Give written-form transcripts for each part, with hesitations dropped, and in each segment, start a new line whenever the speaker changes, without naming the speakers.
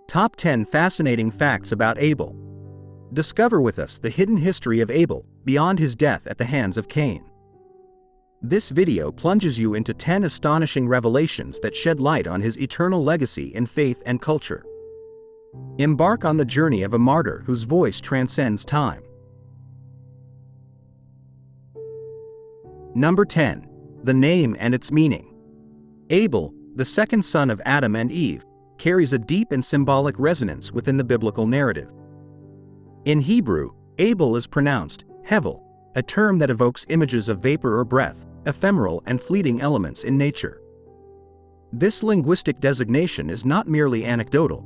Top 10 Fascinating Facts About Abel. Discover with us the hidden history of Abel, beyond his death at the hands of Cain. This video plunges you into 10 astonishing revelations that shed light on his eternal legacy in faith and culture. Embark on the journey of a martyr whose voice transcends time. Number 10. The name and its meaning. Abel, the second son of Adam and Eve, carries a deep and symbolic resonance within the biblical narrative. In Hebrew, Abel is pronounced Hevel, a term that evokes images of vapor or breath, ephemeral and fleeting elements in nature. This linguistic designation is not merely anecdotal.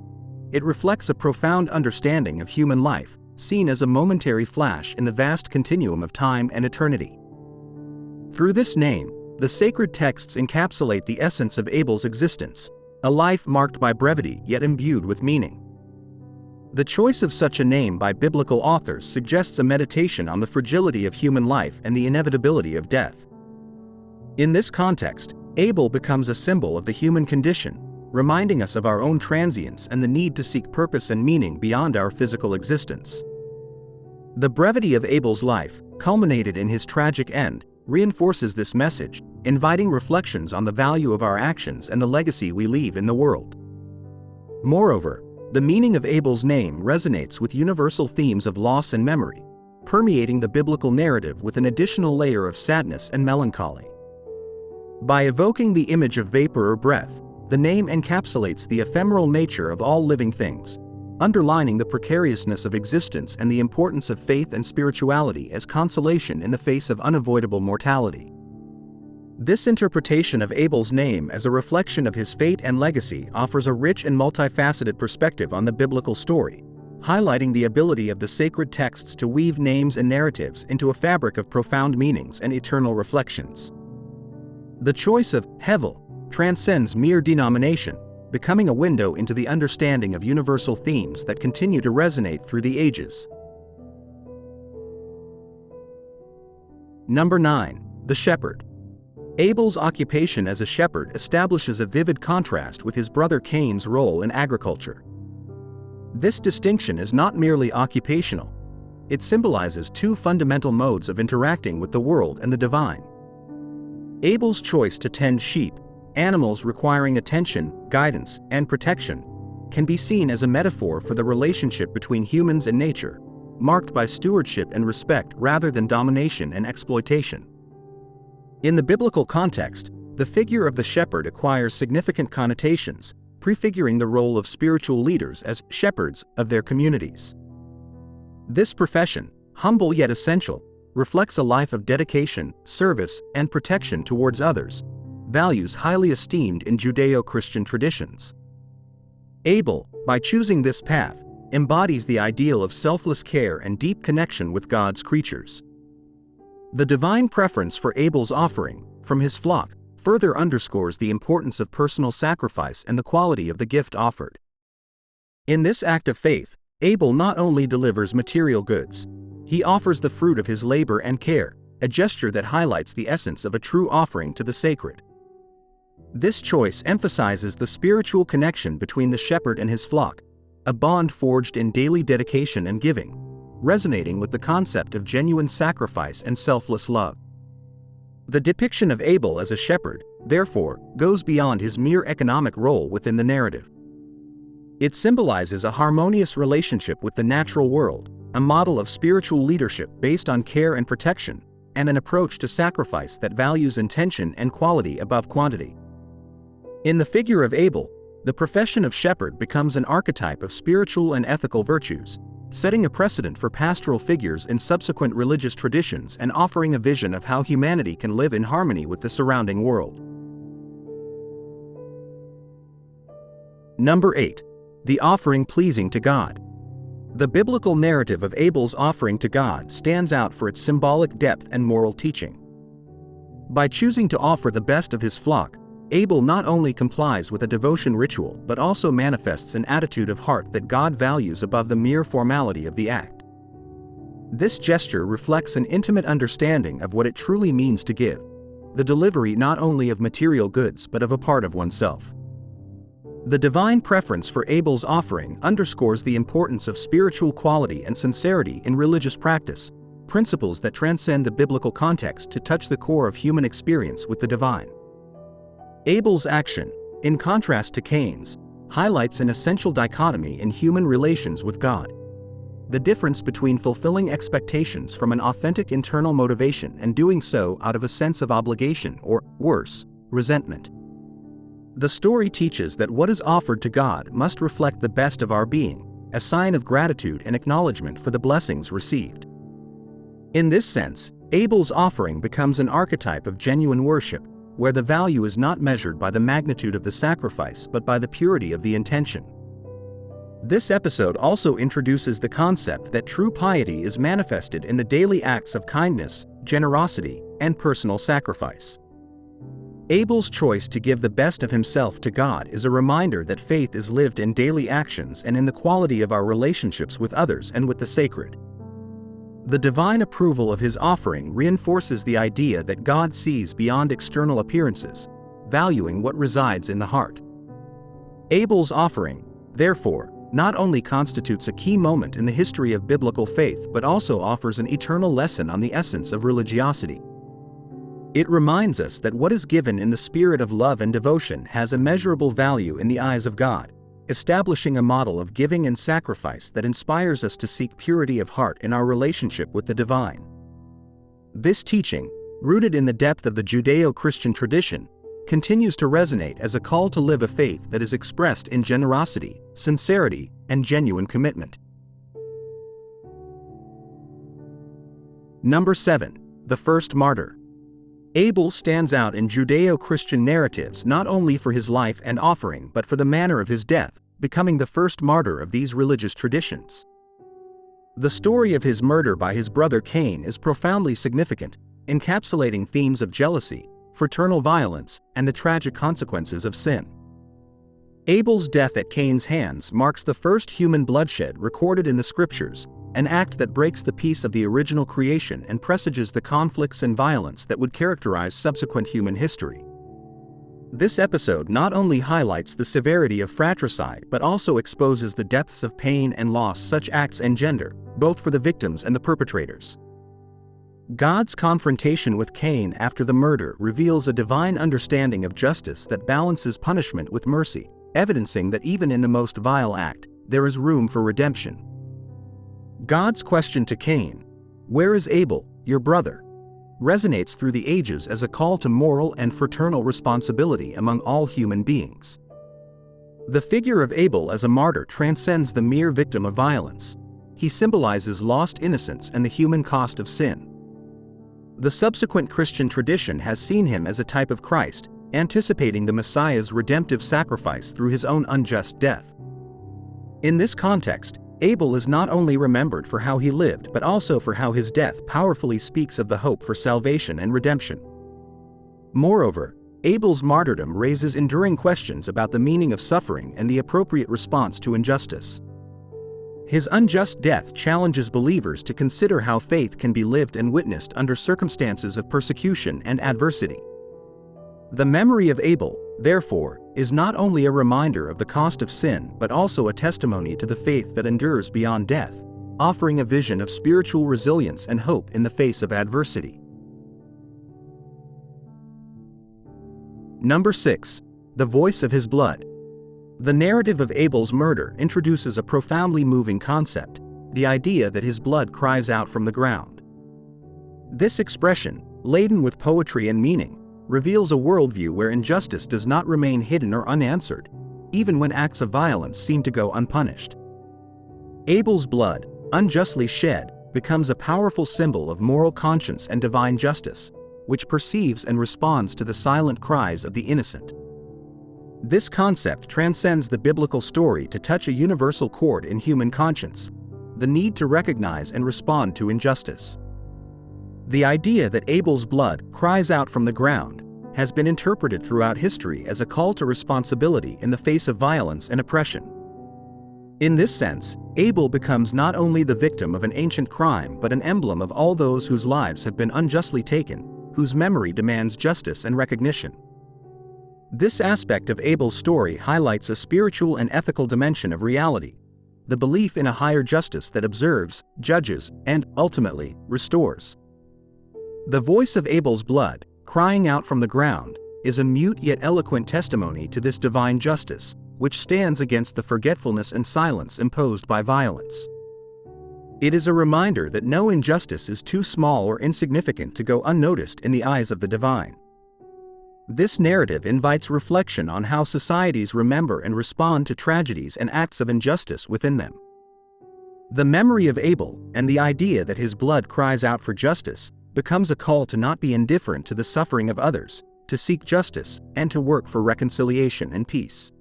It reflects a profound understanding of human life, seen as a momentary flash in the vast continuum of time and eternity. Through this name, the sacred texts encapsulate the essence of Abel's existence, a life marked by brevity yet imbued with meaning. The choice of such a name by biblical authors suggests a meditation on the fragility of human life and the inevitability of death. In this context, Abel becomes a symbol of the human condition, reminding us of our own transience and the need to seek purpose and meaning beyond our physical existence. The brevity of Abel's life, culminated in his tragic end, reinforces this message, inviting reflections on the value of our actions and the legacy we leave in the world. Moreover, the meaning of Abel's name resonates with universal themes of loss and memory, permeating the biblical narrative with an additional layer of sadness and melancholy. By evoking the image of vapor or breath, the name encapsulates the ephemeral nature of all living things, underlining the precariousness of existence and the importance of faith and spirituality as consolation in the face of unavoidable mortality. This interpretation of Abel's name as a reflection of his fate and legacy offers a rich and multifaceted perspective on the biblical story, highlighting the ability of the sacred texts to weave names and narratives into a fabric of profound meanings and eternal reflections. The choice of Hevel transcends mere denomination, becoming a window into the understanding of universal themes that continue to resonate through the ages. Number 9. The Shepherd. Abel's occupation as a shepherd establishes a vivid contrast with his brother Cain's role in agriculture. This distinction is not merely occupational. It symbolizes two fundamental modes of interacting with the world and the divine. Abel's choice to tend sheep, animals requiring attention, guidance, and protection, can be seen as a metaphor for the relationship between humans and nature, marked by stewardship and respect rather than domination and exploitation. In the biblical context, the figure of the shepherd acquires significant connotations, prefiguring the role of spiritual leaders as shepherds of their communities. This profession, humble yet essential, reflects a life of dedication, service, and protection towards others, values highly esteemed in Judeo-Christian traditions. Abel, by choosing this path, embodies the ideal of selfless care and deep connection with God's creatures. The divine preference for Abel's offering, from his flock, further underscores the importance of personal sacrifice and the quality of the gift offered. In this act of faith, Abel not only delivers material goods, he offers the fruit of his labor and care, a gesture that highlights the essence of a true offering to the sacred. This choice emphasizes the spiritual connection between the shepherd and his flock, a bond forged in daily dedication and giving, resonating with the concept of genuine sacrifice and selfless love. The depiction of Abel as a shepherd, therefore, goes beyond his mere economic role within the narrative. It symbolizes a harmonious relationship with the natural world, a model of spiritual leadership based on care and protection, and an approach to sacrifice that values intention and quality above quantity. In the figure of Abel, the profession of shepherd becomes an archetype of spiritual and ethical virtues, setting a precedent for pastoral figures in subsequent religious traditions and offering a vision of how humanity can live in harmony with the surrounding world. Number 8. The offering pleasing to God. The biblical narrative of Abel's offering to God stands out for its symbolic depth and moral teaching. By choosing to offer the best of his flock, Abel not only complies with a devotion ritual but also manifests an attitude of heart that God values above the mere formality of the act. This gesture reflects an intimate understanding of what it truly means to give, the delivery not only of material goods but of a part of oneself. The divine preference for Abel's offering underscores the importance of spiritual quality and sincerity in religious practice, principles that transcend the biblical context to touch the core of human experience with the divine. Abel's action, in contrast to Cain's, highlights an essential dichotomy in human relations with God: the difference between fulfilling expectations from an authentic internal motivation and doing so out of a sense of obligation or, worse, resentment. The story teaches that what is offered to God must reflect the best of our being, a sign of gratitude and acknowledgement for the blessings received. In this sense, Abel's offering becomes an archetype of genuine worship, where the value is not measured by the magnitude of the sacrifice but by the purity of the intention. This episode also introduces the concept that true piety is manifested in the daily acts of kindness, generosity, and personal sacrifice. Abel's choice to give the best of himself to God is a reminder that faith is lived in daily actions and in the quality of our relationships with others and with the sacred. The divine approval of his offering reinforces the idea that God sees beyond external appearances, valuing what resides in the heart. Abel's offering, therefore, not only constitutes a key moment in the history of biblical faith but also offers an eternal lesson on the essence of religiosity. It reminds us that what is given in the spirit of love and devotion has immeasurable value in the eyes of God, establishing a model of giving and sacrifice that inspires us to seek purity of heart in our relationship with the divine. This teaching, rooted in the depth of the Judeo-Christian tradition, continues to resonate as a call to live a faith that is expressed in generosity, sincerity, and genuine commitment. Number 7. The First Martyr. Abel stands out in Judeo-Christian narratives not only for his life and offering but for the manner of his death, becoming the first martyr of these religious traditions. The story of his murder by his brother Cain is profoundly significant, encapsulating themes of jealousy, fraternal violence, and the tragic consequences of sin. Abel's death at Cain's hands marks the first human bloodshed recorded in the scriptures, an act that breaks the peace of the original creation and presages the conflicts and violence that would characterize subsequent human history. This episode not only highlights the severity of fratricide but also exposes the depths of pain and loss such acts engender, both for the victims and the perpetrators. God's confrontation with Cain after the murder reveals a divine understanding of justice that balances punishment with mercy, evidencing that even in the most vile act, there is room for redemption. God's question to Cain, "Where is Abel, your brother?" resonates through the ages as a call to moral and fraternal responsibility among all human beings. The figure of Abel as a martyr transcends the mere victim of violence. He symbolizes lost innocence and the human cost of sin. The subsequent Christian tradition has seen him as a type of Christ, anticipating the Messiah's redemptive sacrifice through his own unjust death. In this context, Abel is not only remembered for how he lived but also for how his death powerfully speaks of the hope for salvation and redemption. Moreover, Abel's martyrdom raises enduring questions about the meaning of suffering and the appropriate response to injustice. His unjust death challenges believers to consider how faith can be lived and witnessed under circumstances of persecution and adversity. The memory of Abel, therefore, is not only a reminder of the cost of sin but also a testimony to the faith that endures beyond death, offering a vision of spiritual resilience and hope in the face of adversity. Number 6. The voice of his blood. The narrative of Abel's murder introduces a profoundly moving concept, the idea that his blood cries out from the ground. This expression, laden with poetry and meaning, reveals a worldview where injustice does not remain hidden or unanswered, even when acts of violence seem to go unpunished. Abel's blood, unjustly shed, becomes a powerful symbol of moral conscience and divine justice, which perceives and responds to the silent cries of the innocent. This concept transcends the biblical story to touch a universal chord in human conscience: the need to recognize and respond to injustice. The idea that Abel's blood cries out from the ground has been interpreted throughout history as a call to responsibility in the face of violence and oppression. In this sense, Abel becomes not only the victim of an ancient crime but an emblem of all those whose lives have been unjustly taken, whose memory demands justice and recognition. This aspect of Abel's story highlights a spiritual and ethical dimension of reality, the belief in a higher justice that observes, judges, and, ultimately, restores. The voice of Abel's blood, crying out from the ground, is a mute yet eloquent testimony to this divine justice, which stands against the forgetfulness and silence imposed by violence. It is a reminder that no injustice is too small or insignificant to go unnoticed in the eyes of the divine. This narrative invites reflection on how societies remember and respond to tragedies and acts of injustice within them. The memory of Abel, and the idea that his blood cries out for justice, becomes a call to not be indifferent to the suffering of others, to seek justice, and to work for reconciliation and peace.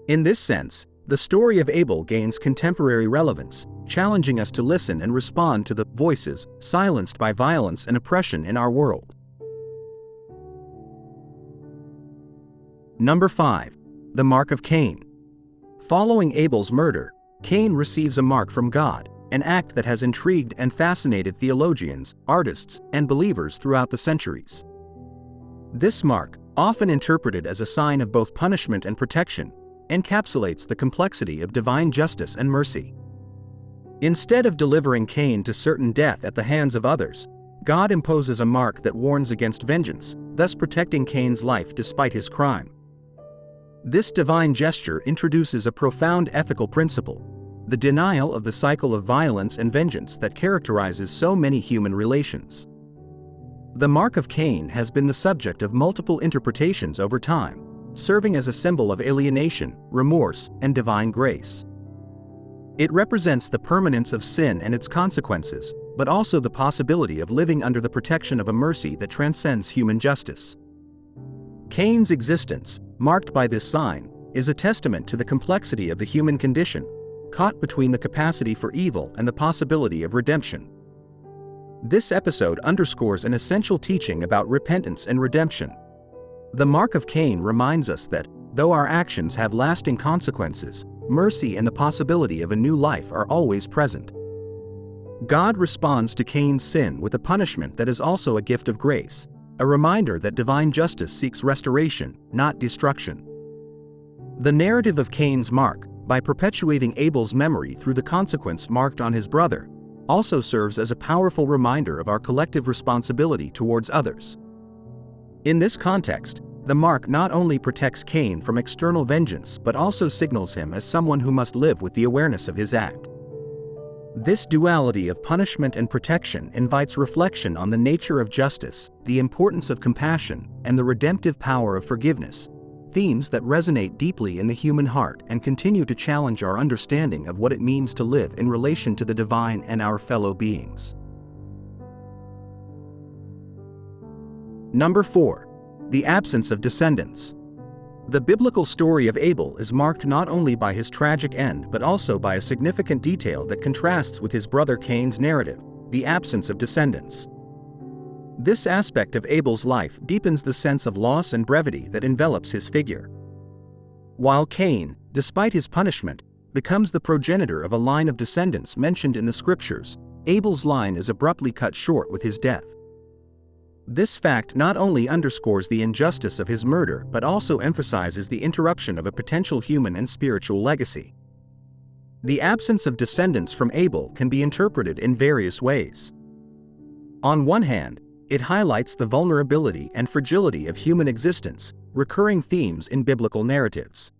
In this sense, the story of Abel gains contemporary relevance, challenging us to listen and respond to the voices silenced by violence and oppression in our world. Number 5. The Mark of Cain. Following Abel's murder, Cain receives a mark from God, an act that has intrigued and fascinated theologians, artists, and believers throughout the centuries. This mark, often interpreted as a sign of both punishment and protection, encapsulates the complexity of divine justice and mercy. Instead of delivering Cain to certain death at the hands of others, God imposes a mark that warns against vengeance, thus protecting Cain's life despite his crime. This divine gesture introduces a profound ethical principle: the denial of the cycle of violence and vengeance that characterizes so many human relations. The Mark of Cain has been the subject of multiple interpretations over time, serving as a symbol of alienation, remorse, and divine grace. It represents the permanence of sin and its consequences, but also the possibility of living under the protection of a mercy that transcends human justice. Cain's existence, marked by this sign, is a testament to the complexity of the human condition, caught between the capacity for evil and the possibility of redemption. This episode underscores an essential teaching about repentance and redemption. The Mark of Cain reminds us that, though our actions have lasting consequences, mercy and the possibility of a new life are always present. God responds to Cain's sin with a punishment that is also a gift of grace, a reminder that divine justice seeks restoration, not destruction. The narrative of Cain's mark, by perpetuating Abel's memory through the consequence marked on his brother, also serves as a powerful reminder of our collective responsibility towards others. In this context, the mark not only protects Cain from external vengeance but also signals him as someone who must live with the awareness of his act. This duality of punishment and protection invites reflection on the nature of justice, the importance of compassion, and the redemptive power of forgiveness, themes that resonate deeply in the human heart and continue to challenge our understanding of what it means to live in relation to the divine and our fellow beings. Number 4. The absence of descendants. The biblical story of Abel is marked not only by his tragic end but also by a significant detail that contrasts with his brother Cain's narrative: the absence of descendants. This aspect of Abel's life deepens the sense of loss and brevity that envelops his figure. While Cain, despite his punishment, becomes the progenitor of a line of descendants mentioned in the scriptures, Abel's line is abruptly cut short with his death. This fact not only underscores the injustice of his murder but also emphasizes the interruption of a potential human and spiritual legacy. The absence of descendants from Abel can be interpreted in various ways. On one hand, it highlights the vulnerability and fragility of human existence, recurring themes in biblical narratives.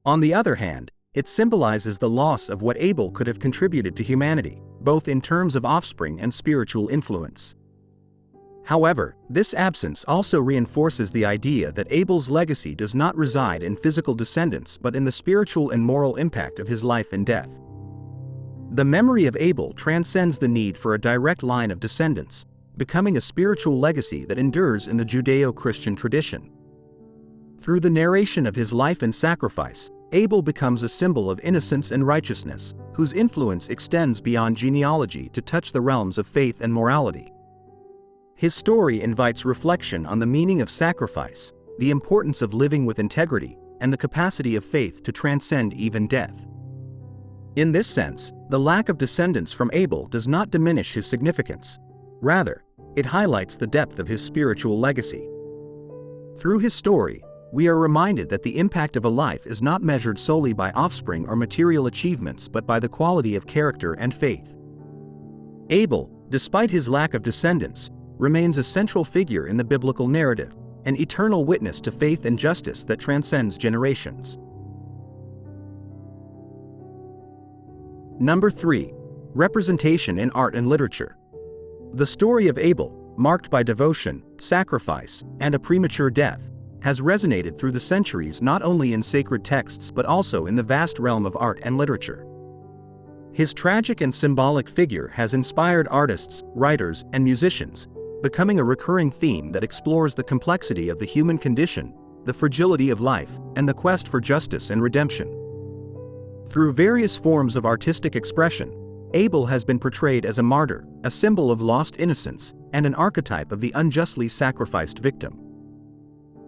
On the other hand, it symbolizes the loss of what Abel could have contributed to humanity, both in terms of offspring and spiritual influence. However, this absence also reinforces the idea that Abel's legacy does not reside in physical descendants but in the spiritual and moral impact of his life and death. The memory of Abel transcends the need for a direct line of descendants, becoming a spiritual legacy that endures in the Judeo-Christian tradition. Through the narration of his life and sacrifice, Abel becomes a symbol of innocence and righteousness, whose influence extends beyond genealogy to touch the realms of faith and morality. His story invites reflection on the meaning of sacrifice, the importance of living with integrity, and the capacity of faith to transcend even death. In this sense, the lack of descendants from Abel does not diminish his significance. Rather, it highlights the depth of his spiritual legacy. Through his story, we are reminded that the impact of a life is not measured solely by offspring or material achievements but by the quality of character and faith. Abel, despite his lack of descendants, remains a central figure in the biblical narrative, an eternal witness to faith and justice that transcends generations. Number 3. Representation in art and literature. The story of Abel, marked by devotion, sacrifice, and a premature death, has resonated through the centuries not only in sacred texts but also in the vast realm of art and literature. His tragic and symbolic figure has inspired artists, writers, and musicians, becoming a recurring theme that explores the complexity of the human condition, the fragility of life, and the quest for justice and redemption. Through various forms of artistic expression, Abel has been portrayed as a martyr, a symbol of lost innocence, and an archetype of the unjustly sacrificed victim.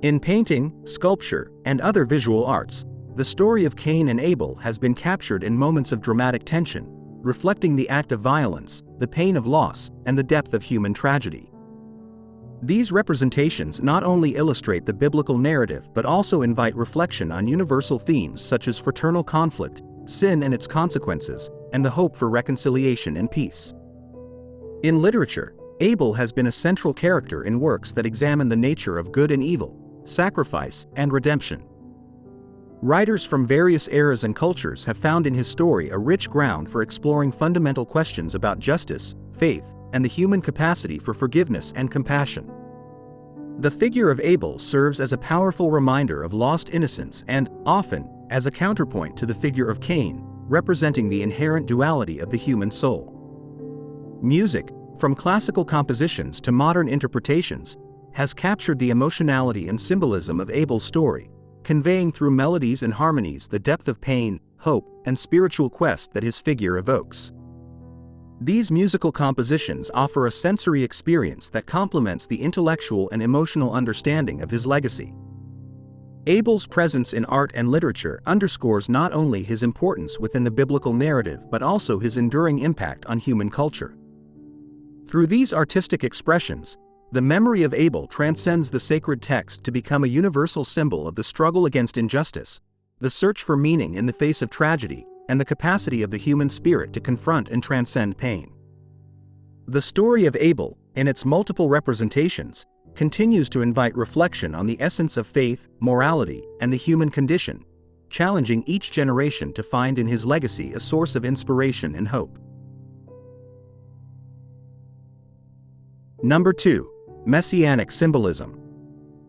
In painting, sculpture, and other visual arts, the story of Cain and Abel has been captured in moments of dramatic tension, reflecting the act of violence, the pain of loss, and the depth of human tragedy. These representations not only illustrate the biblical narrative but also invite reflection on universal themes such as fraternal conflict, sin and its consequences, and the hope for reconciliation and peace. In literature, Abel has been a central character in works that examine the nature of good and evil, sacrifice, and redemption. Writers from various eras and cultures have found in his story a rich ground for exploring fundamental questions about justice, faith, and the human capacity for forgiveness and compassion. The figure of Abel serves as a powerful reminder of lost innocence and, often, as a counterpoint to the figure of Cain, representing the inherent duality of the human soul. Music, from classical compositions to modern interpretations, has captured the emotionality and symbolism of Abel's story, conveying through melodies and harmonies the depth of pain, hope, and spiritual quest that his figure evokes. These musical compositions offer a sensory experience that complements the intellectual and emotional understanding of his legacy. Abel's presence in art and literature underscores not only his importance within the biblical narrative but also his enduring impact on human culture. Through these artistic expressions, the memory of Abel transcends the sacred text to become a universal symbol of the struggle against injustice, the search for meaning in the face of tragedy, and the capacity of the human spirit to confront and transcend pain. The story of Abel, in its multiple representations, continues to invite reflection on the essence of faith, morality, and the human condition, challenging each generation to find in his legacy a source of inspiration and hope. Number 2. Messianic symbolism.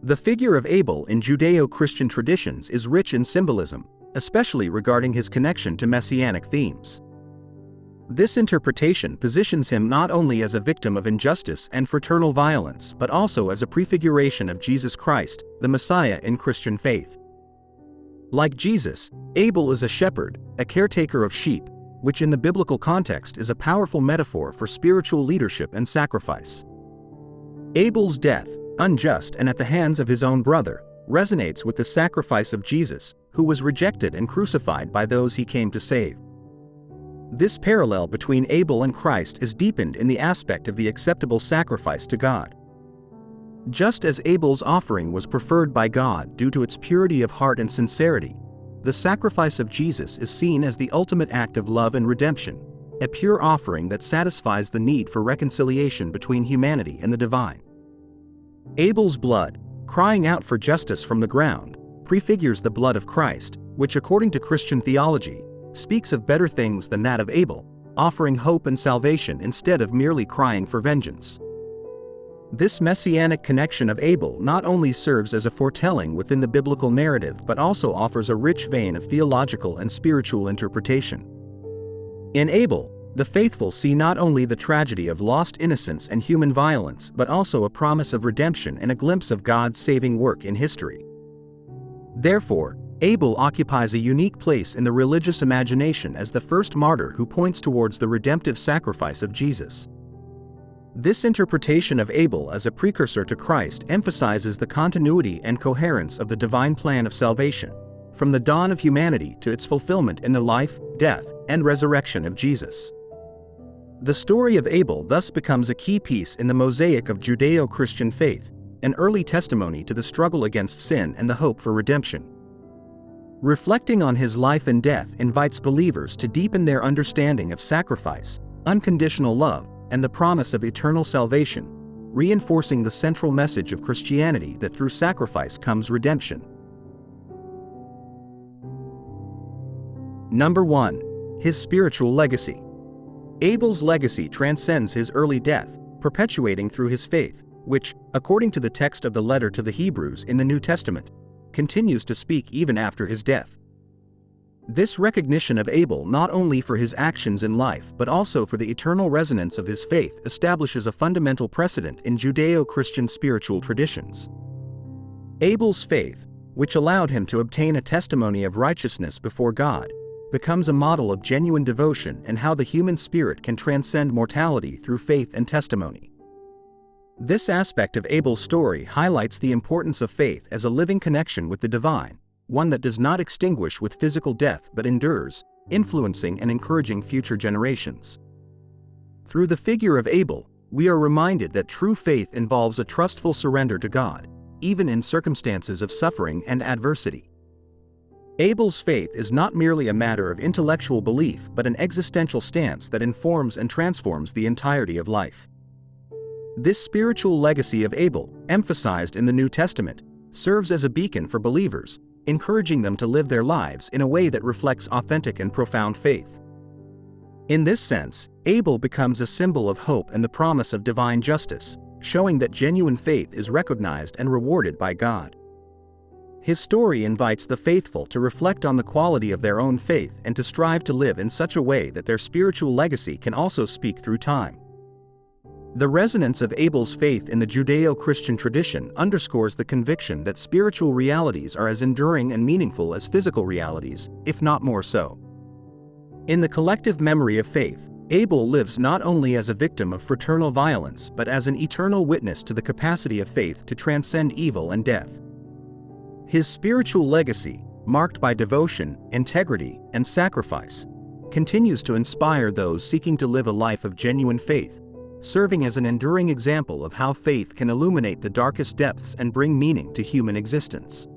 The figure of Abel in Judeo-Christian traditions is rich in symbolism, especially regarding his connection to Messianic themes. This interpretation positions him not only as a victim of injustice and fraternal violence but also as a prefiguration of Jesus Christ, the Messiah in Christian faith. Like Jesus, Abel is a shepherd, a caretaker of sheep, which in the biblical context is a powerful metaphor for spiritual leadership and sacrifice. Abel's death, unjust and at the hands of his own brother, resonates with the sacrifice of Jesus, who was rejected and crucified by those he came to save. This parallel between Abel and Christ is deepened in the aspect of the acceptable sacrifice to God. Just as Abel's offering was preferred by God due to its purity of heart and sincerity, the sacrifice of Jesus is seen as the ultimate act of love and redemption, a pure offering that satisfies the need for reconciliation between humanity and the divine. Abel's blood, crying out for justice from the ground, prefigures the blood of Christ, which according to Christian theology, speaks of better things than that of Abel, offering hope and salvation instead of merely crying for vengeance. This messianic connection of Abel not only serves as a foretelling within the biblical narrative but also offers a rich vein of theological and spiritual interpretation. In Abel, the faithful see not only the tragedy of lost innocence and human violence but also a promise of redemption and a glimpse of God's saving work in history. Therefore, Abel occupies a unique place in the religious imagination as the first martyr who points towards the redemptive sacrifice of Jesus. This interpretation of Abel as a precursor to Christ emphasizes the continuity and coherence of the divine plan of salvation, from the dawn of humanity to its fulfillment in the life, death, and resurrection of Jesus. The story of Abel thus becomes a key piece in the mosaic of Judeo-Christian faith, an early testimony to the struggle against sin and the hope for redemption. Reflecting on his life and death invites believers to deepen their understanding of sacrifice, unconditional love, and the promise of eternal salvation, reinforcing the central message of Christianity that through sacrifice comes redemption. Number 1. His spiritual legacy. Abel's legacy transcends his early death, perpetuating through his faith, which, according to the text of the letter to the Hebrews in the New Testament, continues to speak even after his death. This recognition of Abel not only for his actions in life but also for the eternal resonance of his faith establishes a fundamental precedent in Judeo-Christian spiritual traditions. Abel's faith, which allowed him to obtain a testimony of righteousness before God, becomes a model of genuine devotion and how the human spirit can transcend mortality through faith and testimony. This aspect of Abel's story highlights the importance of faith as a living connection with the divine, one that does not extinguish with physical death but endures, influencing and encouraging future generations. Through the figure of Abel, we are reminded that true faith involves a trustful surrender to God, even in circumstances of suffering and adversity. Abel's faith is not merely a matter of intellectual belief but an existential stance that informs and transforms the entirety of life. This spiritual legacy of Abel, emphasized in the New Testament, serves as a beacon for believers, encouraging them to live their lives in a way that reflects authentic and profound faith. In this sense, Abel becomes a symbol of hope and the promise of divine justice, showing that genuine faith is recognized and rewarded by God. His story invites the faithful to reflect on the quality of their own faith and to strive to live in such a way that their spiritual legacy can also speak through time. The resonance of Abel's faith in the Judeo-Christian tradition underscores the conviction that spiritual realities are as enduring and meaningful as physical realities, if not more so. In the collective memory of faith, Abel lives not only as a victim of fraternal violence but as an eternal witness to the capacity of faith to transcend evil and death. His spiritual legacy, marked by devotion, integrity, and sacrifice, continues to inspire those seeking to live a life of genuine faith, serving as an enduring example of how faith can illuminate the darkest depths and bring meaning to human existence.